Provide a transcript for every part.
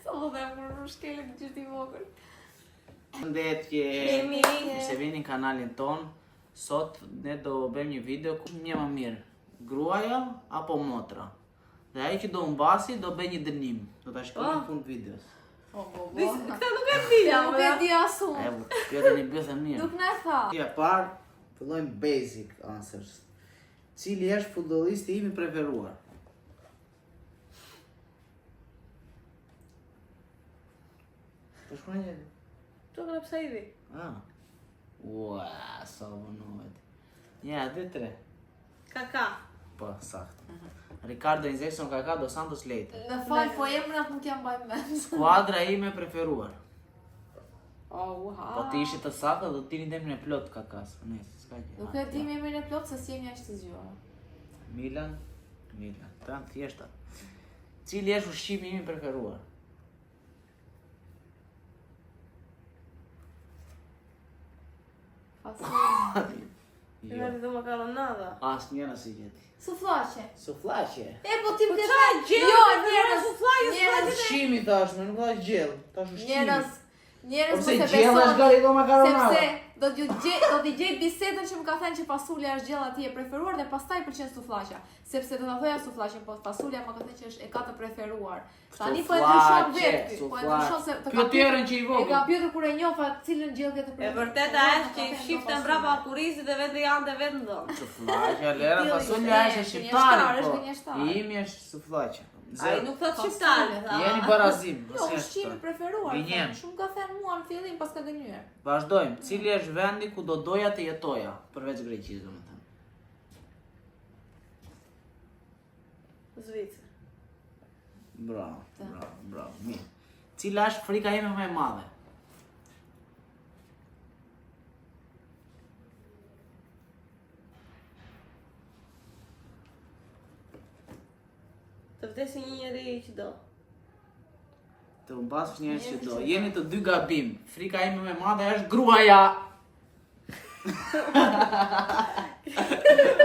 Sa më dhe më shkele në qështë I vogël. Përshëndetje, se vini në kanalin ton. Sot ne do bëjmë një video ku një më mirë, gruaja apo motra. Dhe ai që do mbasi do bëj një dënim. Do ta shkruaj në fund videos. Këta nuk e di, nuk e di asun. Kjo një bëthë mirë. Nuk në e tha. Ja parë, fillojmë basic answers. Cili është futbollisti im I preferuar? Po shkruaj një. Tu kanë pse I di. Ua, sa vonohet. Ja, 2-3. Kaka. Po, saktë. Ricardo Inzekson, Kaká dos Santos Leite. Në fal, po emrat nuk jam bajmë mend. Skuadra ime preferuar. Oha. Po ti ishit të saktë do t'ini emrin e plot Kakás. Nëse s'ka gjë. Nuk e di me emrin e plot se si jemi ashtë të zgjuar. Milan. Tan thjeshta. Cili është ushqimi im I preferuar? Fasulli. Jo. Dhe makaronada. Asnjëra si gjeti. Suflaqe. Suflaqe. E, po ti më çaj gjellë? Jo, njerëz. Suflaqe. Ushqimi tash, më nuk thash gjell. Tash ushqimi. Njerëz Ose mos e gjella është besoni. gari do makaronada. Sepse do t'i gjej bisedën që më ka thënë që fasulja është gjella ti e preferuar dhe pastaj pëlqen suflaqja. Sepse do ta thoja suflaqen, po fasulja më ka thënë që është e ka të preferuar. Tani po e ndryshon vetë, po e ndryshon se të ka Pyetërën që I E vogël. ka pyetur kur e njofa cilën gjellë ke të E preferuar. vërteta është që I shiften brapa kurizit dhe vetë janë dhe vetë ndonë. Suflaqja, lera, Jo, fasulja është është shqiptare, gënjeshtar, është po. gënjeshtar. I imi është suflaqja. Ai nuk thot shqiptare, tha. Jeni barazim. Jo, ushqimi preferuar. Gënjem. Shumë ka thënë mua në fillim pas ka gënjur. Vazhdojmë. Cili është vendi ku do doja të jetoja, përveç Greqisë, domethënë? Zvicër. Bravo, mirë. Cila është frika ime më e madhe? Të vdesi një njeri që do. Të mbasësh njerëz që do. Jeni të dy gabim. Frika ime më e madhe është gruaja.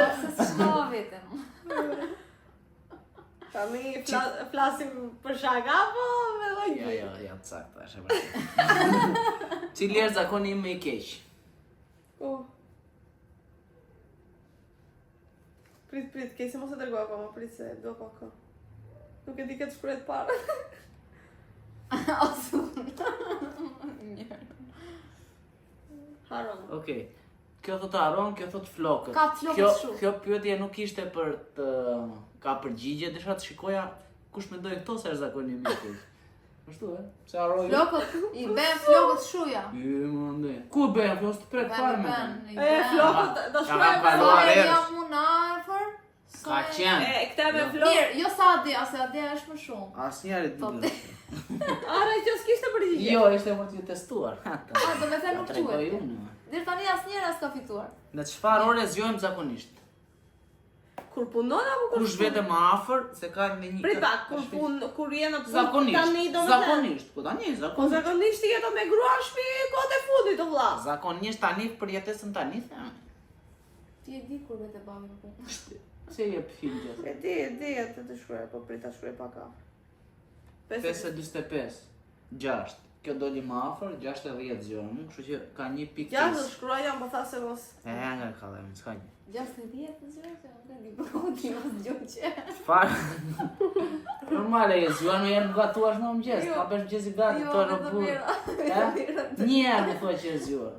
Ose s'ka vetëm. Tani flasim për shaka, po me logjikë. Ja, të saktë, është e vërtetë. Cili është zakoni im më I keq? Prit, kesi mos e dërgoj akoma, prit se do pak. Nuk e di këtë shkruhet para. Asun. Haron. Okej. Kjo thot Aron, kjo thot Flokët. Ka Flokët shumë. Kjo pyetje nuk ishte për të ka përgjigje, desha të shikoja kush mendoi këto se është zakoni im I keq. Ashtu Se Aron. Flokët, I bën flokët shuja. Mëndë. Ku bëjmë? Kjo është pret fare me të. Flokët do Ka shkruaj kaluar Sa e erës. jam unë afër? Ka qenë. Këta me flokë. Mirë, jo sa Ade, ase Ade është më shumë. Asnjëri Po, të Ara që s'kishte përgjigje. Jo, ishte për t'ju testuar. do me thënë nuk Tregoj quhet. unë. Deri tani asnjëra s'ka fituar. Në çfarë ore zgjohem zakonisht? Kur punon apo kur Kush vetëm afër se ka në një. Prit pak, kur je në punë Zakonisht. tani do të thënë. Zakonisht, po tani Po zakonisht. zakonisht ti jeton me grua në shtëpi kohët e fundit të vlla. Zakonisht tani për jetesën tani them. Ti e di kur vetë babi në punë. Se jep film gjithë. E di, atë të shkruaj, po prit ta shkruaj pak afër. 5.45. 6. Kjo doli më afër, 6.10 zgjohem, kështu që ka 1.5. Ja, do shkruaj jam po tha se mos. Nga kallem, s'ka gjë. 60 në zyrë, nuk e di për ti mos gjuqe. Çfarë? Normale je, zgjuar më herë gatuash më mëngjes, ka bësh mëngjesi gati to në burr. Një herë më thua që je zgjuar.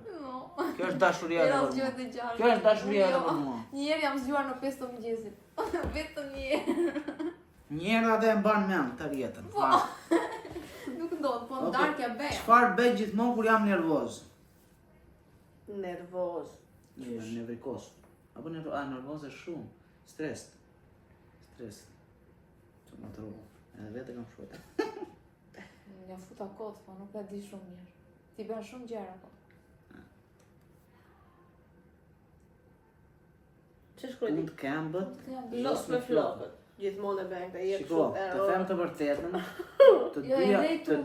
Kjo është dashuria e vërtetë. Kjo është dashuria e vërtetë. Një herë jam zgjuar në 5 të mëngjesit. Vetëm një herë. Një herë atë e mban mend të jetën. Nuk ndodh, po ndarkja bëj. Çfarë bëj gjithmonë kur jam nervoz? Nervoz. Jo, nevrikos. Apo nervoz është shumë. Stres. Ço më tro. Edhe vetë kam shkuar. Ja futa kot, po nuk e di shumë mirë. Ti bën shumë gjëra po. Ç'e shkruaj ti? Mund këmbët. Los me flokët. Gjithmonë e bën këtë, jep Shiko, shumë të them të vërtetën. Të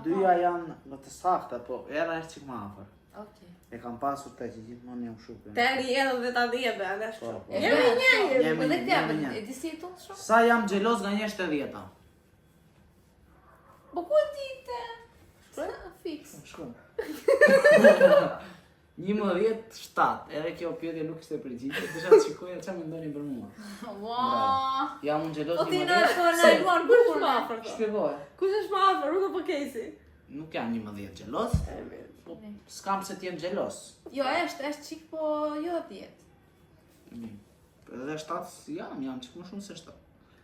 dyja janë në të sakta, po era është çik më afër. Okej. E kam pasur të që gjithmonë jam shupë. Tani edhe dhe tani e bën, ashtu. Jemi Po dhe një. e di si jeton shumë? Sa jam xheloz nga 1/70. Po ku e ti te? Fix. Shkon. 11-7, edhe kjo pyetje nuk ishte përgjigje, desha të shikoja çfarë mendoni për mua. Wow. Jam unë xheloz Po ti 11. na shkollajluan bukur Kush ma. afër këto? Shpjegoj. Kush është më afër, unë apo Casey? Nuk jam 11 xheloz, E mirë. po s'kam se t'jem xheloz. Jo, është çik po jo 10. Edhe 7 jam çik më shumë se 7.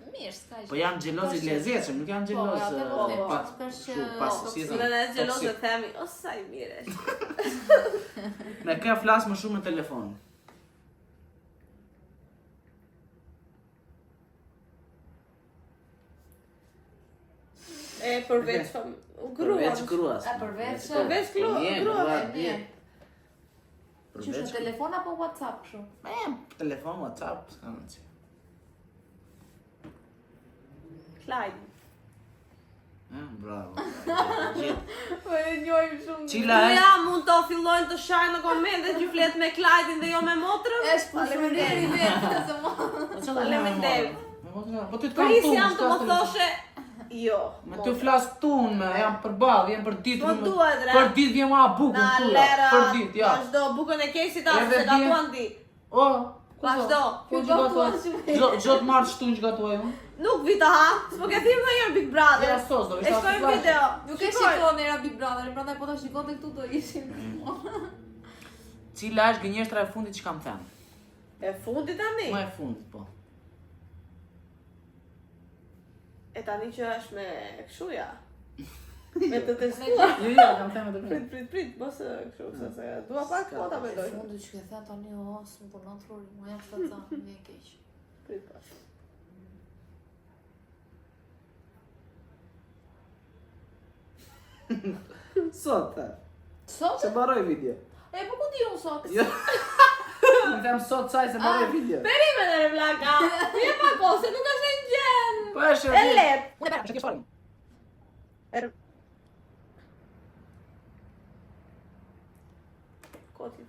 Mirë, s'ka gjë. Po jam xheloz i lezetshëm, nuk jam xheloz. atë po, Pas toksik. si Dhe ne xhelozë themi, o sa i mirë është. Me kë flas më shumë në telefon. E përveç Përveç gruas. gruas. Përveç gruas. Qysh në telefon apo WhatsApp kështu? Telefon, WhatsApp, s'ka rëndësi. Clyde. Bravo. Po e njojmë shumë. Cila Po është? ja, mund të fillojnë të shajnë në komente që flet me Clyde-in dhe jo me motrën? Është pushmëri vetë se mo. Faleminderit. Po ty të kam Pris tunë, jam të më s'ka thoshe, jo. Me ty flas tunë, jam përballë, vjen për ditë. Po duhet, re. Për ditë vjen ma bukën Na tuja. lera, Për ditë, ja. vazhdo, bukën e Casey ta, Edhe se di- gatuan ti. O, Vazhdo. Po që gatuaj? Gjot marrë shtunë që gatuaj unë? Nuk vi të ha, s'po ke thirrë ndonjëherë Big Brother. Ja, sos, do E isha shkojmë flash. video. Nuk e shikon era Big Brother, prandaj po ta shikonte këtu do ishin. Cila është gënjeshtra e fundit që kam thënë? E fundit tani. Më e fundit, po. E tani që është me këshuja. Me të testuar. Jo, kam thënë të Prit, mos kështu, se dua pak po ta mendoj. Fundi që ke thënë tani o, s'më punon truri, mu jam shtatëzan, më e keq. Prit pak. Sot, the. Sot? Se baroj video. E, po ku di unë sot? Jo. Më them sot saj se baroj video. Perime në vlaka. Je pa kohë, se nuk është në gjën. Po është E let. Unë e bërë, që ke shparim. Koti.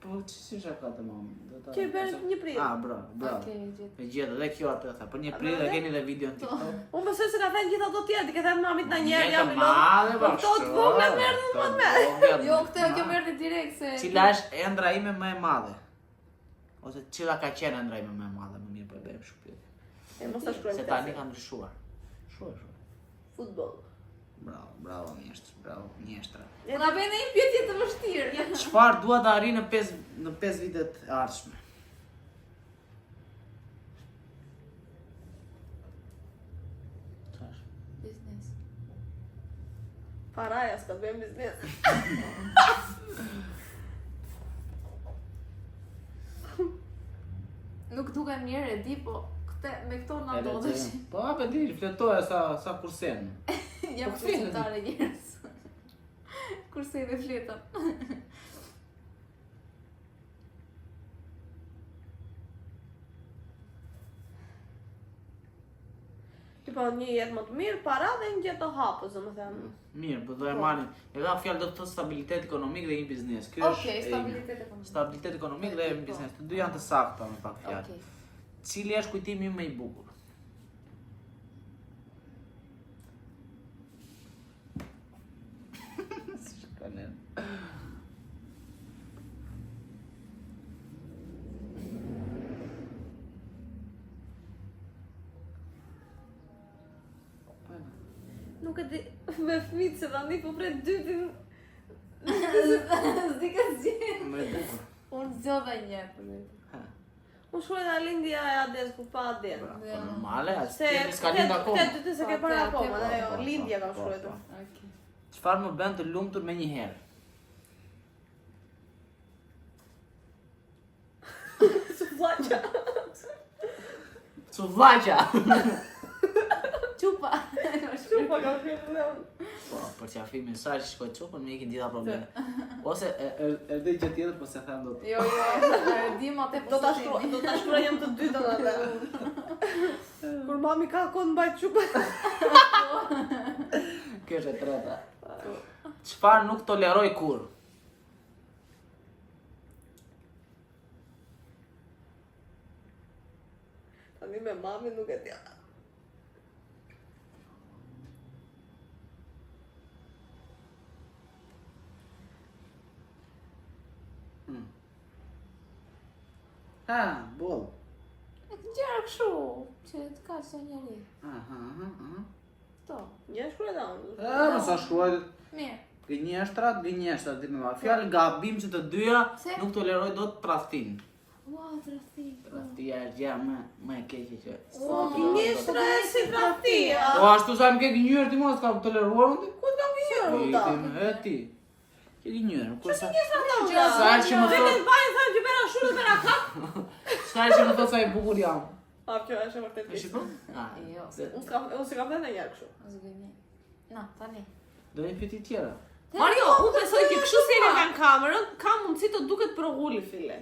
Po, që si shaka të mamë? Që i bërë 1 prill. Bravo, bravo. Okej, gjithë. E gjithë, dhe kjo atë tha. Për 1 prill e keni dhe video në TikTok. Unë besoj se ka thënë gjithë ato tjerë, ti ke thënë mamit na njerë, Njëtë jam madhe, Po këto të vogla merë dhe më të merë. Jo, kjo merrti direkt se... Cila është ëndra ime më e madhe? Ose cila ka qenë ëndra ime më e madhe? Më mirë po e bëjmë shpirë. E mos ta shkruajmë. Se tani ka ndryshuar. Shuar. Futboll. Bravo, mjeshtra. Po na bëjnë një pyetje të vështirë. Çfarë dua të arri në 5 vitet e ardhshme? Biznes. Paraja s'ka të bëjmë biznes. Nuk duken mirë, e di, po me këto na ndodhesh. Po apo di, fletoja sa kursen. Jam Po, fletare njerëz. Kurse edhe fletam. Tipo një jetë më të mirë, para dhe një jetë të hapës, domethënë. Mirë, po do e marrin. E ka fjalë do të thotë stabilitet ekonomik dhe një biznes. Ky është Okej, e imi. stabilitet ekonomik. Stabilitet ekonomik dhe një biznes. Të dy janë të sakta me pak fjalë. Okej. Cili është kujtimi im më i bukur? Shkolen. Nuk e di me fëmijët se tani po pret dytin. S'di ka zgjedh. Më e bukur. Unë zgjodha një për vetë. Unë shkruaj nga lindja e Ades ku pa Aden. Po normale, as Se ti s'ka lind akoma. Këtë dytë se ke Po, parë te, akoma, po, ajo po, lindja po, kam po, shkruar. Okej. Çfarë më bën të lumtur me një herë? Suflaqa. Suvlaqa. Çupa. Çupa kam shkruar. Po, për qafimin sa që shkoj çupën, më ikin gjitha probleme. Ose erdhi gjë tjetër, po se them dot. Jo, di ma te Do ta shkruaj jam të dytën atë. Kur mami ka kohë mbaj çupa. Kjo është e treta. Çfarë nuk toleroj kur? Tani me mami nuk e di. Ha, boll. Gjera kështu, që të ka që njeri. Aha. To. Ja shkruaj down. Më sa shkruaj Mirë. gënjeshtrat, di me ma. Fjalë gabim që të dyja Pse? nuk toleroj dot tradhtin. Ua, tradhti. Tradhtia është gjë më e keqe që. Gënjeshtra e si tradhtia. Po ashtu sa më ke gënjur ti mos kam toleruar unë. Ku të kam gënjur unë? Ti. Ke gënjur, kur sa. Gënjeshtra Sa down. që më Vetë thot, bajnë thënë që bëra shurë dhe bëra kap. sa që më thot sa i bukur jam. A, kjo është e vërtet E keq. shikon? Ah, Jo. Unë se kam thënë ndonjëherë kështu. Mos gënje. Na, tani. do një pyetje tjera. Mario, unë besoj që kështu si e kanë kamerën, ka mundësi të duket për ugulli file.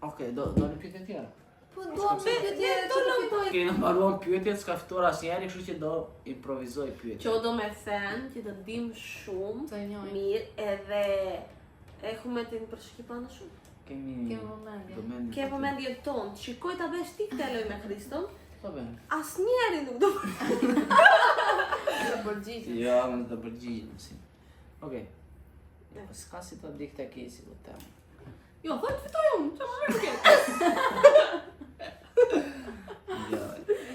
Okej, do një pyetje tjera. Po do me pyetje të lëmtoj. Keni mbaruar pyetjet, s'ka fituar asnjëri, kështu që do improvizoj pyetje. Që do me thënë që të dim shumë, Të njohim. mirë edhe e humetin për shkipana shumë. Kemi vëmendje. Ke vëmendjen tonë, shikoj ta bësh ti këtë lojë me Kriston, Po bën. asnjëri nuk do. Të përgjigje. Jo, më të përgjigjem si. Okej. Po s'ka si të di këtë kesi do të. Jo, thot fitoj unë, çfarë më vjen këtë? Jo.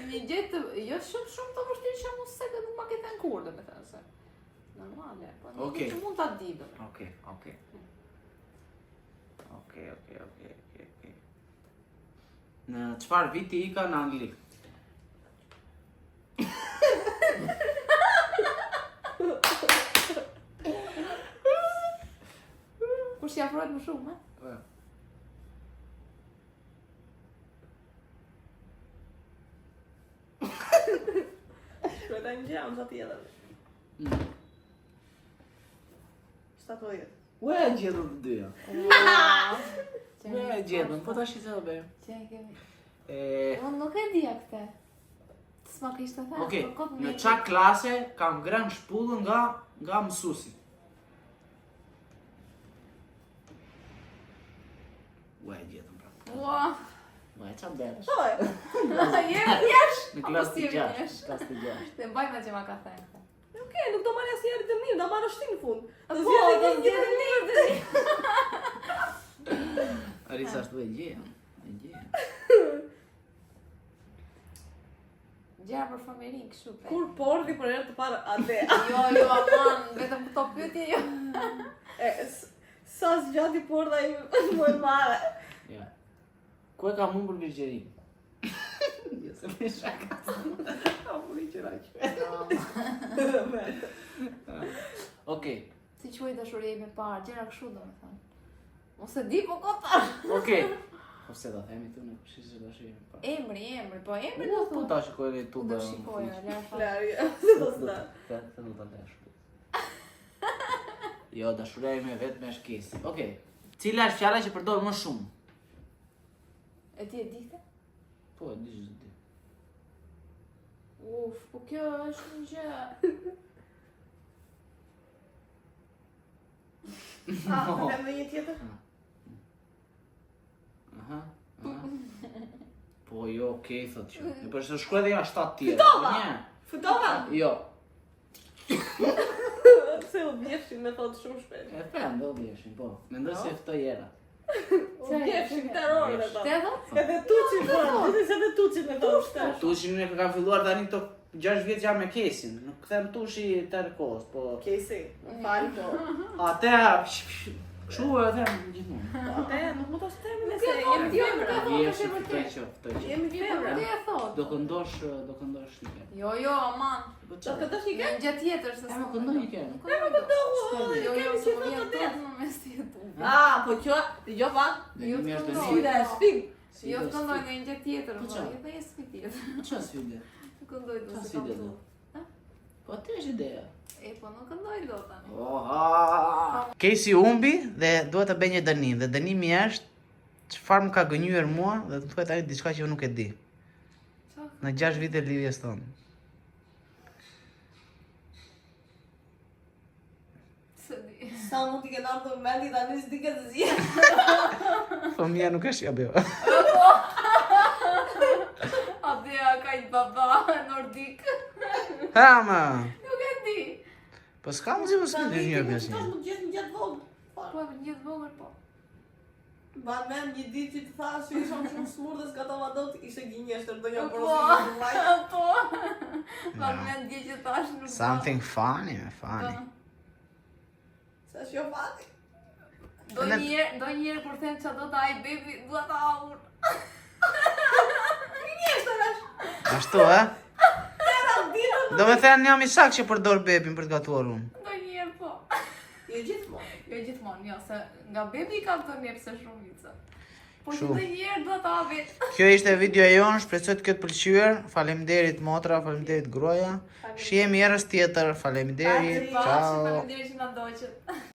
Një gjë të jo shumë të vështirë që mos se nuk ma ketë në kur, domethënë se. Normale, po një Okej. gjë që mund ta di do. Okej. Në çfarë viti ika në Angli? Kush i afrohet më shumë, ha? Po. Shkruaj ta një gjë, unë sa tjetër. 70. Ue e gjetëm të dyja. Ue e gjetëm, po tash i se do bëjmë. Që e kemi. E, Unë nuk e dija këtë. S'ma kishte thënë. Okej, për kot në me- qa klase kam ngrënë shpullën nga mësuesi. Ue e gjetëm pra. Ua. Ue e qa bërësh? Thoj. Jemi njesh. Në klasë Apo të si jemi gjashtë. njesh? Klasë të gjashtë. Dhe mbajmë që ma ka thënë. Okej, nuk do marrë asnjëri të mirë, do marrë shtin në fund. Po, do zgjedhë një. Arisa ashtu e gjenë. E gjenë. Gjera për familjen kështu. pe. Kur porti për herë të parë atë. Jo, aman, vetëm këto pyetje jo. Sa zgjati porta i më e madhe. Ja. Ku e kam unë për virgjerim? Jo, se me shaka. A më i qëra që. Okej. Si quaj dashuria ime e parë, gjera kështu domethënë. Mos e di po kota. Okej. Po se do themi tu në kush ishte dashuria e parë. Emri, po emri Po do po të ta shikoj në Po YouTube. do shikoj, la fa. Flarja, se do sta. Se do ta lesh. Jo, dashuria ime vetëm është kesi. Okej. Cila është fjala që përdor më shumë? E ti e di këtë? Po, e di çdo di. Uf, po kjo është një gjë. Them në një tjetër? Aha. Po jo, okej, thot që. E për se shkruaj dhe ja 7 tjera. Fitova! Një. Fitova? Jo. Se u bjeshin me thotë shumë shpesh. E them, do bjeshin, po. Mendoj se ftoj era. U bjeshin terror me thotë. Te thot? Edhe Tuçi thonë, gjithë se edhe Tuçi me thotë shpesh. Tushin ne ka filluar tani këto 6 vjet jam me kesin. Nuk kthem tushi tër kohës, po Kesi, më fal po. atë kështu e them gjithmonë. Atë nuk mund ta stem Nuk nëse e jemi di, nuk femra. e di. Vjesh ftoj që, ftoj që. Jemi Jo, femra. nuk e thot. Do këndosh një herë. Jo, aman. Po Do çfarë? të dash një Një gjë tjetër se E, s'më më këndoj një herë. Nuk këndoj. Jo, kemi se që më vjen thotë tot në mes të YouTube. Ah, po kjo, jo pa. Jo, Dënimi është këndoj. dënim. Sfida e sfidë. Jo, këndoj në një gjë tjetër, Po po çfarë? jo një sfidë tjetër. Çfarë sfide? Këndoj do Çfarë se kam sfide tu. do? Po atë është ideja. E po nuk këndoj do tani. Oha! Kesi humbi dhe duhet të bëj një dënim. Dhe dënimi është çfarë më ka gënjur mua dhe të thuaj tani diçka që unë nuk e di. Çfarë? Në 6 vite lidhjes tonë. Se di. Sa mund t'i kenë ardhur në mendi tani s'di këtë zje. Fëmija nuk është ja bëva. A dhe ka i baba nordik. Ha ma. Nuk e di. Po s'kam zi mos më Tani gënjur ti pjesë. mund të gjithë një gjatë vogël. Po, një të vogël po. Ban mend një ditë që të thash që isham shumë smur dhe s'ka tava dot, ishte gënjeshtër do një Po, porosi në po. Ma mend dje që thash nuk. Something funny, funny. Se është jo fati. Do njerë kur them që do të aj bebi, dua ta aur. Gënjeshtër është. Ashtu, Do me thënë jam i saktë që përdor bebin për të gatuar unë. Do njerë po. Jo gjithmonë. Jo gjithmonë, jo, se nga bebi ka të një pse shumica. Po që Shumë. do njerë do ta avi. Kjo ishte videoja jonë, shpresoj të ketë pëlqyer. Faleminderit motra, faleminderit gruaja. Shihemi herës tjetër. Faleminderit. Ciao. Faleminderit që na ndoqët.